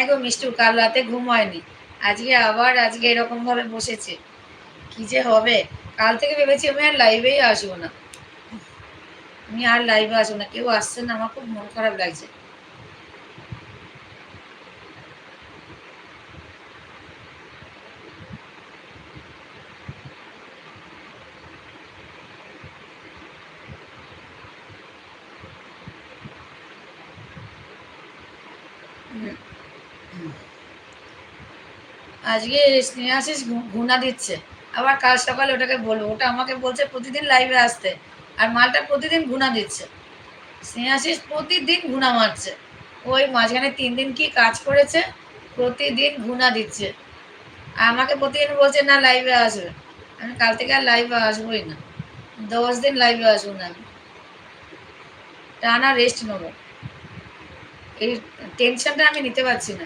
গো মিষ্টু, কাল রাতে ঘুম হয়নি। আজকে এরকম ভাবে বসেছে, কি যে হবে। কাল থেকে ভেবেছি আমি আর লাইভেই আসবো না। আমি আর লাইভে আসবো না, কেউ আসছে না, আমার খুব মন খারাপ লাগছে। আজকে স্নেহাশিস ঘুণা দিচ্ছে, আবার কাল সকালে ওটাকে বলবো। ওটা আমাকে বলছে প্রতিদিন লাইভে আসতে, আর মালটা প্রতিদিন ঘুণা দিচ্ছে। স্নেহাশিস প্রতিদিন ঘুণা মারছে। ওই মাঝখানে 3 দিন কি কাজ করেছে, প্রতিদিন ঘুণা দিচ্ছে। আর আমাকে প্রতিদিন বলছে না লাইভে আসবে। আমি কাল থেকে আর লাইভে আসবোই না, 10 দিন লাইভে আসবো না। আমি টানা রেস্ট নেবো, এই টেনশনটা আমি নিতে পারছি না।